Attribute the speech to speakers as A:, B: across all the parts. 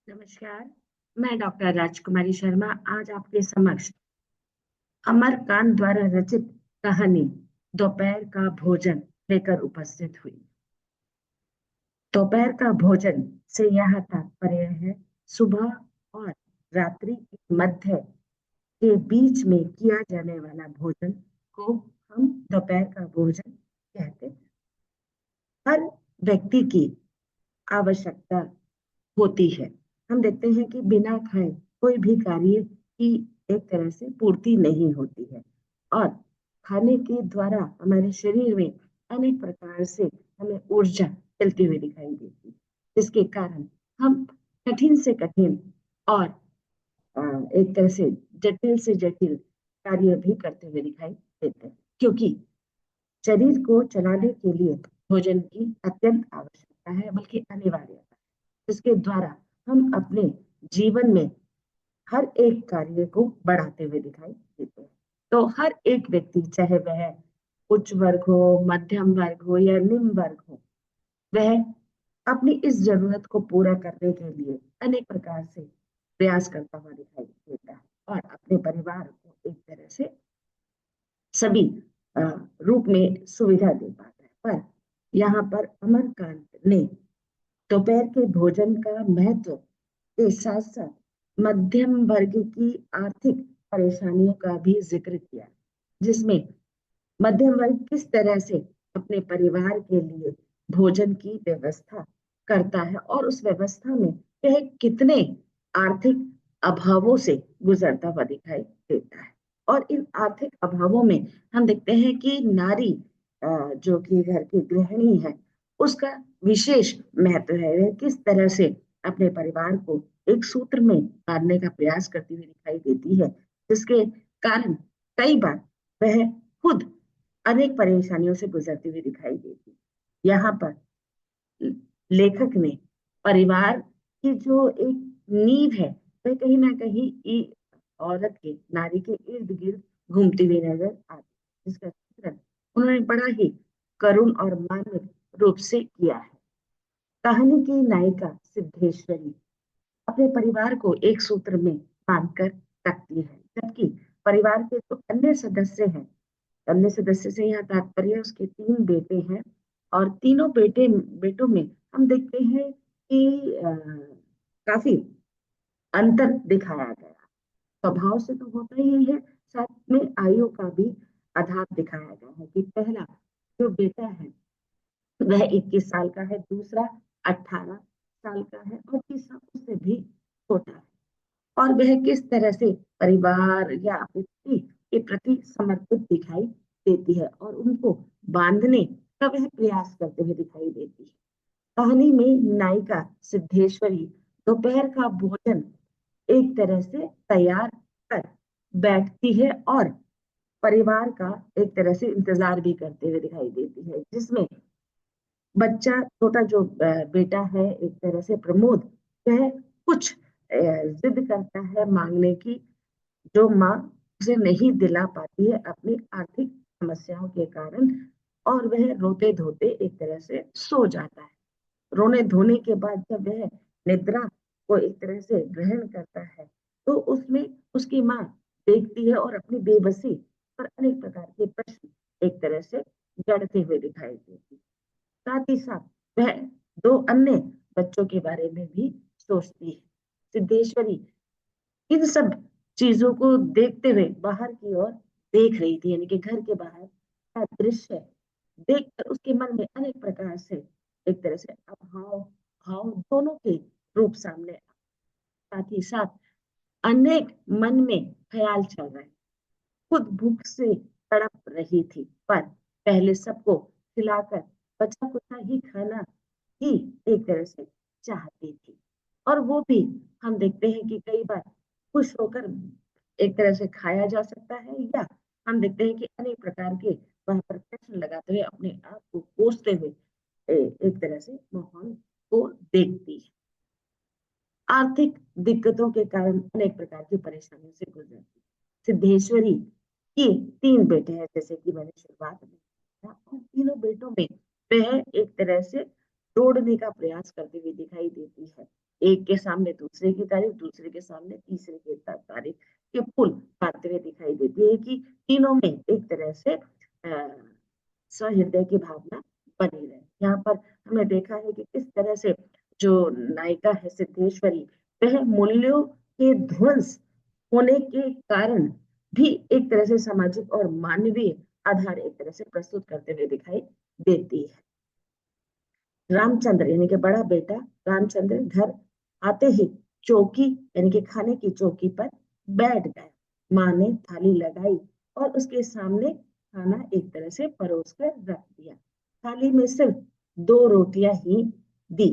A: नमस्कार। मैं डॉक्टर राजकुमारी शर्मा आज आपके समक्ष अमरकांत द्वारा रचित कहानी दोपहर का भोजन लेकर उपस्थित हुई। दोपहर का भोजन से यह तात्पर्य है सुबह और रात्रि के मध्य के बीच में किया जाने वाला भोजन को हम दोपहर का भोजन कहते हैं। हर व्यक्ति की आवश्यकता होती है। हम देखते हैं कि बिना खाए कोई भी कार्य की एक तरह से पूर्ति नहीं होती है और खाने के द्वारा हमारे शरीर में अनेक प्रकार से हमें ऊर्जा चलती हुई दिखाई देती है, जिसके कारण हम कठिन से कठिन और एक तरह से जटिल कार्य भी करते हुए दिखाई देते हैं, क्योंकि शरीर को चलाने के लिए भोजन की अत्यंत आवश्यकता है, बल्कि अनिवार्यता है, जिसके द्वारा हम अपने जीवन में हर एक कार्य को बढ़ाते हुए दिखाई देते हैं। तो हर एक व्यक्ति, चाहे वह उच्च वर्ग हो, मध्यम वर्ग हो या निम्न वर्ग हो, वह अपनी इस जरूरत को पूरा करने के लिए अनेक प्रकार से प्रयास करता हुआ दिखाई देता है और अपने परिवार को एक तरह से सभी रूप में सुविधा दे पाता है। पर यहाँ पर अमरकांत ने दोपहर के भोजन का महत्व के साथ साथ मध्यम वर्ग की आर्थिक परेशानियों का भी जिक्र किया, जिसमें मध्यम वर्ग किस तरह से अपने परिवार के लिए भोजन की व्यवस्था करता है और उस व्यवस्था में वह कितने आर्थिक अभावों से गुजरता हुआ दिखाई देता है। और इन आर्थिक अभावों में हम देखते हैं कि नारी जो कि घर की गृहिणी है, उसका विशेष महत्व है। वह किस तरह से अपने परिवार को एक सूत्र में बांधने का प्रयास करती हुई दिखाई देती है, जिसके कारण कई बार वह खुद अनेक परेशानियों से गुजरती हुई दिखाई देती है। यहाँ पर लेखक ने परिवार की जो एक नींव है, वह कहीं ना कहीं औरत के, नारी के इर्द गिर्द घूमती हुई नजर आती है, जिसका चित्रण उन्होंने बड़ा ही करुण और मानव रूप से किया है। कहानी की नायिका सिद्धेश्वरी अपने परिवार को एक सूत्र में बांधकर रखती है, जबकि परिवार के जो अन्य सदस्य हैं, अन्य सदस्य से यहाँ तात्पर्य उसके 3 बेटे हैं और तीनों बेटों में हम देखते हैं कि काफी अंतर दिखाया गया। स्वभाव से तो होता ही है, साथ में आयु का भी आधार दिखाया गया है कि पहला जो बेटा है वह 21 साल का है, दूसरा 18 साल का है और तीसरा उससे भी छोटा है। और वह किस तरह से परिवार या अपने पति के प्रति समर्पित दिखाई देती है और उनको बांधने का वह प्रयास करते हुए दिखाई देती है। कहानी में नायिका सिद्धेश्वरी दोपहर का भोजन एक तरह से तैयार कर बैठती है और परिवार का एक तरह से इंतजार भी करते हुए दिखाई देती है, जिसमें बच्चा छोटा जो बेटा है, एक तरह से प्रमोद, वह कुछ जिद करता है मांगने की, जो माँ उसे नहीं दिला पाती है अपनी आर्थिक समस्याओं के कारण, और वह रोते धोते एक तरह से सो जाता है। रोने धोने के बाद जब वह निद्रा को एक तरह से ग्रहण करता है, तो उसमें उसकी माँ देखती है और अपनी बेबसी पर अनेक प्रकार के प्रश्न एक तरह से जड़ते हुए दिखाई देती है। साथ ही साथ वह 2 अन्य बच्चों के बारे में भी सोचती है। सिद्धेश्वरी इन सब चीजों को देखते हुए बाहर की ओर देख रही थी, यानी कि घर के बाहर का दृश्य देखकर उसके मन में अनेक प्रकार से एक तरह से अभाव भाव दोनों के रूप सामने आए। साथ ही साथ अनेक मन में ख्याल चल रहे, खुद भूख से तड़प रही थी, पर पहले सबको खिलाकर बचा कुचा ही खाना ही एक तरह से चाहती थी। और वो भी हम देखते हैं कि कई बार खुश होकर एक तरह से खाया जा सकता है, या हम देखते हैं कि अनेक प्रकार के वहां पर प्रश्न लगाते हुए अपने आप को कोसते हुए एक तरह से माहौल को देखती है। आर्थिक दिक्कतों के कारण अनेक प्रकार की परेशानियों से गुजरती है। सिद्धेश्वरी के 3 बेटे हैं, जैसे कि मैंने शुरुआत में कहा, और तीनों बेटों में वह एक तरह से जोड़ने का प्रयास करती हुई दिखाई देती है। एक के सामने दूसरे की तारीफ, दूसरे के सामने तीसरे की तारीफ के पुल बांधते हुए दिखाई देती है कि तीनों में एक तरह से सहृदय की भावना बनी रहे। यहाँ पर हमने देखा है कि किस तरह से जो नायिका है सिद्धेश्वरी, वह मूल्यों के ध्वंस होने के कारण भी एक तरह से सामाजिक और मानवीय आधार एक तरह से प्रस्तुत करते हुए दिखाई देती है। रामचंद्र यानी कि बड़ा बेटा रामचंद्र घर आते ही चौकी यानी कि खाने की चौकी पर बैठ गया। माँ ने थाली लगाई और उसके सामने खाना एक तरह से परोस कर रख दिया। थाली में सिर्फ 2 रोटियां ही दी।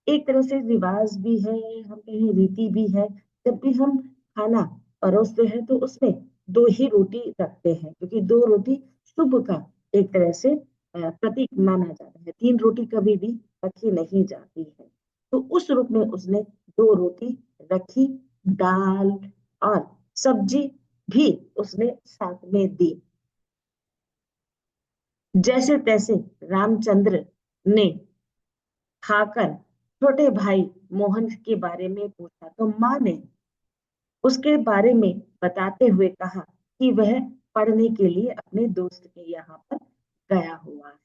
A: एक तरह से रिवाज भी है, हम कहें रीति भी है, जब भी हम खाना परोसते हैं तो उसमें 2 ही रोटी रखते हैं, क्योंकि 2 रोटी शुभ का एक तरह से प्रतीक माना जाता है। 3 रोटी कभी भी रखी नहीं जाती है। तो उस रूप में उसने 2 रोटी रखी, दाल और सब्जी भी उसने साथ में दी। जैसे तैसे रामचंद्र ने खाकर छोटे भाई मोहन के बारे में पूछा तो माँ ने उसके बारे में बताते हुए कहा कि वह पढ़ने के लिए अपने दोस्त के यहाँ पर गया हुआ है,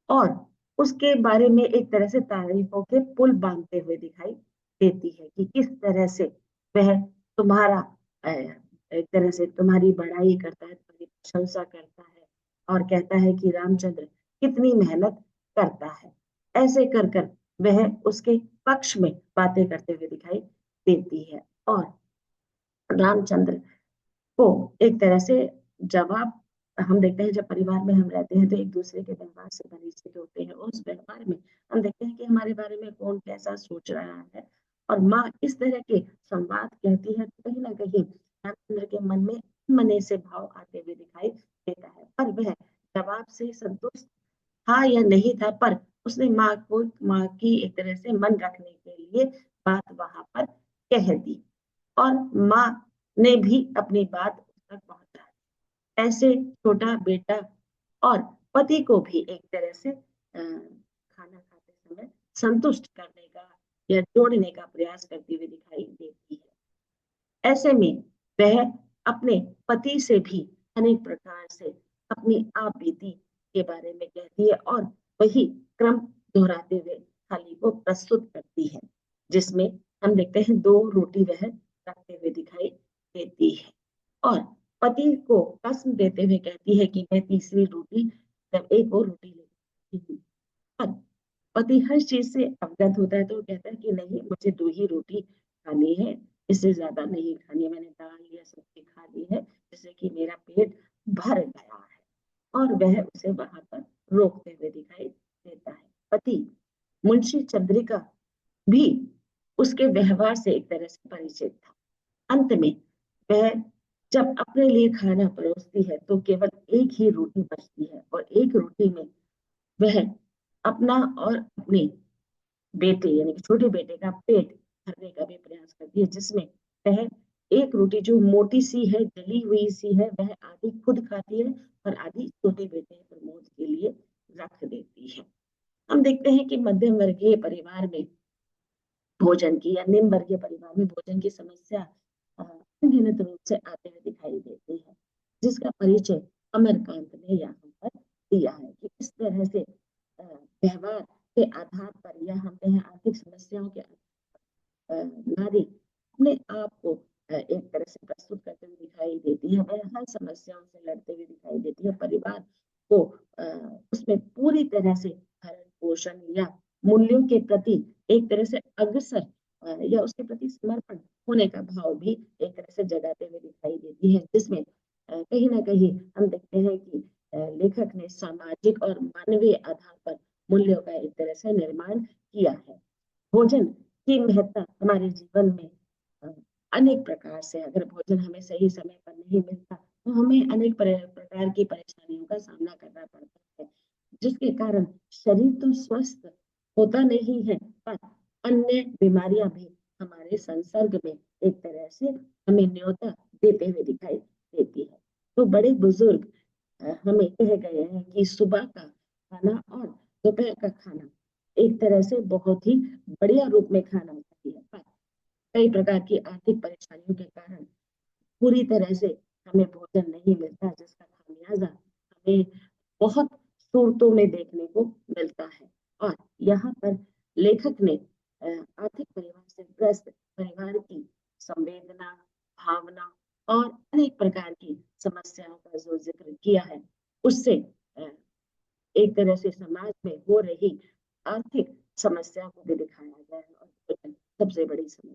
A: और उसके बारे में एक तरह से तारीफों के पुल बांधते हुए दिखाई देती है कि किस तरह से वह तुम्हारा एक तरह से तुम्हारी बड़ाई करता है, तुम्हारी प्रशंसा करता है, और कहता है कि रामचंद्र कितनी मेहनत करता है। ऐसे कर कर वह उसके पक्ष में बातें करते हुए दिखाई देती है, और रामचंद्र को एक तरह से जवाब हम देखते हैं, जब परिवार में हम रहते हैं तो एक दूसरे के व्यवहार से परिचित होते हैं। उस व्यवहार में हम देखते हैं कि हमारे बारे में कौन कैसा सोच रहा है, और माँ इस तरह के संवाद कहती है तो कहीं ना कहीं रामचंद्र के मन में मने से भाव आते हुए दिखाई देता है, पर वह जवाब से संतुष्ट था या नहीं था, पर उसने माँ की एक तरह से मन रखने के लिए बात वहां पर कह दी, और माँ ने भी अपनी बात तक पहुंचाई। ऐसे छोटा बेटा और पति को भी एक तरह से खाना खाते समय संतुष्ट करने का या जोड़ने का प्रयास करती हुई दिखाई देती है। ऐसे में वह अपने पति से भी अनेक प्रकार से अपनी आप बीती के बारे में कहती है, और वही क्रम दोहराते हुए थाली को प्रस्तुत करती है, जिसमें हम देखते हैं 2 रोटी वह रखते हुए दिखाई देती है, और पति को कसम देते हुए कहती है कि मैं तीसरी रोटी जब एक और रोटी लेती हूँ। पर पति हर चीज से अवगत होता है तो वो कहता है कि नहीं, मुझे 2 ही रोटी खानी है, इससे ज्यादा नहीं खानी है। मैंने दाल या सब्जी खा ली है जिससे कि मेरा पेट भर गया है, और वह उसे वहां पर रोकते हुए दिखाई देता है। पति मुंशी चंद्रिका भी उसके व्यवहार से एक तरह से परिचित था। अंत में वह जब अपने लिए खाना परोसती है तो केवल एक ही रोटी बचती है, और एक रोटी में वह अपना और अपने बेटे यानी कि छोटे बेटे का पेट भरने का भी प्रयास करती है, जिसमें वह एक रोटी जो मोटी सी है, जली हुई सी है, वह आधी खुद खाती है और आधी छोटे बेटे प्रमोद के लिए रख देती है। हम देखते हैं कि मध्यम वर्गीय परिवार में भोजन की या निम्न वर्गीय परिवार में भोजन की समस्या अनगिनत रूप से आते हुए दिखाई देती है, जिसका परिचय अमरकांत ने यहाँ पर दिया है कि इस तरह से व्यवहार के आधार पर या हम कहें आर्थिक समस्याओं के नारी अपने आप को एक तरह से प्रस्तुत करते हुए दिखाई देती है। वह हर समस्याओं से लड़ते हुए दिखाई देती है, परिवार को उसमें पूरी तरह से भरण पोषण या मूल्यों के प्रति एक तरह से अग्रसर या उसके प्रति समर्पण होने का भाव भी एक तरह से जगाते हुए दिखाई देती है, जिसमें कहीं ना कहीं हम देखते हैं कि लेखक ने सामाजिक और मानवीय आधार पर मूल्यों का एक तरह से निर्माण किया है। भोजन की महत्ता हमारे जीवन में अ, अनेक प्रकार से, अगर भोजन हमें सही समय पर नहीं मिलता तो हमें अनेक प्रकार की परेशानियों का सामना करना पड़ता है, जिसके कारण शरीर तो स्वस्थ होता नहीं है, पर अन्य बीमारियां भी हमारे संसर्ग में एक तरह से हमें न्योता देते हुए दिखाई देती है। तो बड़े बुजुर्ग हमें कह गए हैं कि सुबह का खाना और दोपहर का खाना एक तरह से बहुत ही बढ़िया रूप में खाना है, कई प्रकार की आर्थिक परेशानियों के कारण पूरी तरह से हमें भोजन नहीं मिलता, जिसका खामियाजा हमें बहुत सूरतों में देखने को मिलता है। और यहाँ पर लेखक ने आर्थिक परिवार से ग्रस्त परिवार की संवेदना, भावना और अनेक प्रकार की समस्याओं का जो जिक्र किया है, उससे अ, एक तरह से समाज में हो रही आर्थिक समस्या को भी दिखाया गया है, और भोजन सबसे बड़ी समस्या